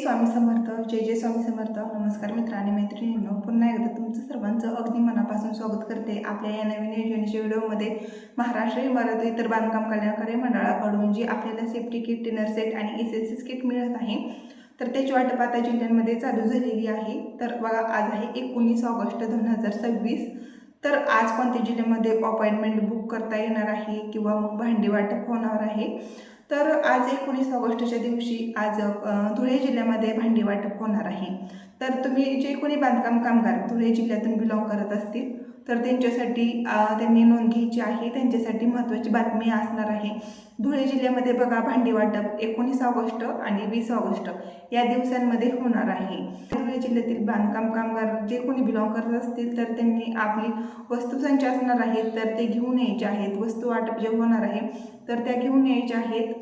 स्वामी समर्थ, जय स्वामी समर्थ. नमस्कार मित्र आणि मैत्रिणींनो, पुन्हा एकदा तुमचं सर्वांचं अगदी मनापासून स्वागत करते आपल्या या नवीन योजनेच्या व्हिडिओमध्ये. महाराष्ट्र इमारत व इतर बांधकाम कल्याणकारी मंडळाकडून जी आपल्याला सेफ्टी किट, डिनर सेट आणि एसएससी किट मिळत आहे, तर त्याची वाटप आता जिल्ह्यांमध्ये चालू झालेली आहे. तर बघा, आज आहे 19 ऑगस्ट 2026. तर आज कोणत्या जिल्ह्यामध्ये अपॉइंटमेंट बुक करता येणार आहे किंवा मग भांडी वाटप होणार आहे, तर आज 19 ऑगस्टच्या दिवशी आज धुळे जिल्ह्यामध्ये भांडी वाटप होणार आहे. तर तुम्ही जे कोणी बांधकाम कामगार धुळे जिल्ह्यातून बिलॉंग करत असतील, तर त्यांच्यासाठी त्यांनी नोंद घ्यायची आहे. त्यांच्यासाठी महत्त्वाची बातमी असणार आहे. धुळे जिल्ह्यामध्ये बघा, भांडी वाटप 19 ऑगस्ट आणि 20 ऑगस्ट या दिवसांमध्ये होणार आहे. धुळे जिल्ह्यातील बांधकाम कामगार जे कोणी बिलॉंग करत असतील, तर त्यांनी आपली वस्तुसंच असणार आहेत, तर ते घेऊन यायचे आहेत. वस्तू वाटप जे होणार आहे, तर त्या घेऊन यायच्या आहेत.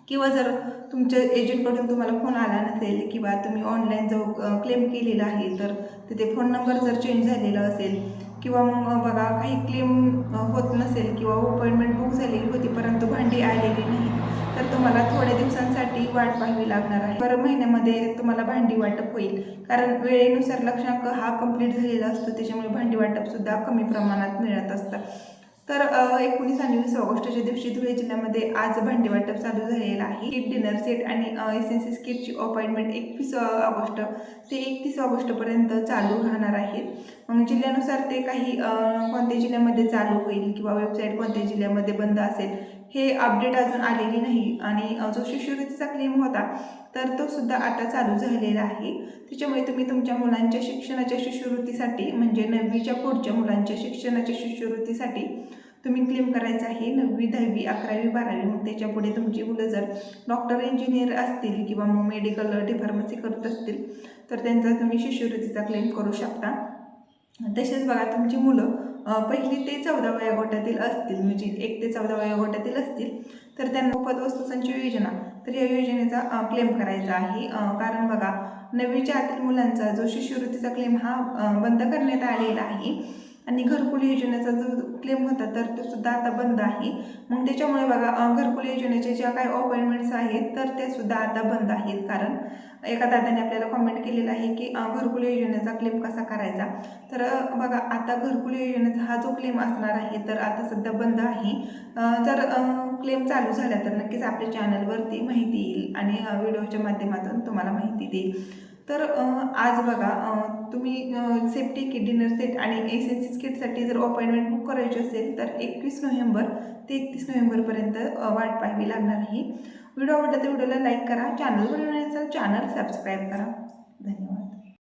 किंवा जर तुमच्या एजंटकडून तुम्हाला फोन आला नसेल किंवा तुम्ही ऑनलाईन जो क्लेम केलेला आहे, तर तिथे फोन नंबर जर चेंज झालेला असेल किंवा मग बघा काही क्लेम होत नसेल किंवा अपॉइंटमेंट बुक झालेली होती परंतु भांडी आलेली नाही, तर तुम्हाला थोड्या दिवसांसाठी वाट पाहावी लागणार आहे. बरं, महिन्यामध्ये तुम्हाला भांडी वाटप होईल, कारण वेळेनुसार लक्षांक हा कंप्लीट झालेला असतो, त्याच्यामुळे भांडी वाटपसुद्धा कमी प्रमाणात मिळत असतं. तर 19 आणि 20 ऑगस्टच्या दिवशी धुळे जिल्ह्यामध्ये आज भांडी वाटप चालू झालेलं आहे. किट, डिनर सेट आणि एसएनसी किटची अपॉइंटमेंट 21 ऑगस्ट ते 31 ऑगस्टपर्यंत चालू राहणार आहेत. मग जिल्ह्यानुसार ते काही कोणत्या जिल्ह्यामध्ये चालू होईल किंवा वेबसाईट कोणत्या जिल्ह्यामध्ये बंद असेल, हे अपडेट अजून आलेली नाही. आणि जो शिष्यवृत्तीचा क्लेम होता, तर तो सुद्धा आता चालू झालेला आहे. त्याच्यामुळे तुम्ही तुमच्या मुलांच्या शिक्षणाच्या शिष्यवृत्तीसाठी, म्हणजे 9वीच्या पुढच्या मुलांच्या शिक्षणाच्या शिष्यवृत्तीसाठी तुम्ही क्लेम करायचं आहे. 9वी, 10वी, 11वी, 12वी. मग त्याच्या पुढे तुमची मुलं जर डॉक्टर, इंजिनियर असतील किंवा मग मेडिकल, डी-फार्मसी करत असतील, तर त्यांचा तुम्ही शिष्यवृत्तीचा क्लेम करू शकता. तसेच बघा, तुमची मुलं 1ली ते 14व्या गटातील असतील, म्हणजे 1 ते 14व्या गटातील असतील, तर त्यांना मोफत वस्तुसंच योजना, तर या योजनेचा क्लेम करायचा आहे. कारण बघा, 9वीच्या आतील मुलांचा जो शिष्यवृत्तीचा क्लेम हा बंद करण्यात आलेला आहे आणि घरकुल योजनेचा जो क्लेम होता, तर तो सुद्धा आता बंद आहे. मग त्याच्यामुळे बघा, घरकुल योजनेच्या ज्या काही अपॉइंटमेंट्स आहेत, तर ते सुद्धा आता बंद आहेत. कारण एका दादाने आपल्याला कॉमेंट केलेलं आहे की घरकुल योजनेचा क्लेम कसा करायचा. तर बघा, आता घरकुल योजनेचा हा जो क्लेम असणार आहे, तर आता सध्या बंद आहे. जर क्लेम चालू झाला तर नक्कीच आपल्या चॅनलवरती माहिती येईल आणि व्हिडिओच्या माध्यमातून तुम्हाला माहिती देईल. तर आज बघा, तुम्ही सेफ्टी किट, डिनर सेट आणि एसएनसी किटसाठी जर अपॉइंटमेंट बुक करायची असेल, तर 21 नोव्हेंबर ते 31 नोव्हेंबरपर्यंत वाट पाहावी लागणार आहे. व्हिडिओ आवडला तर व्हिडिओला लाईक करा, चॅनलवर नसेल चॅनल सबस्क्राईब करा. धन्यवाद.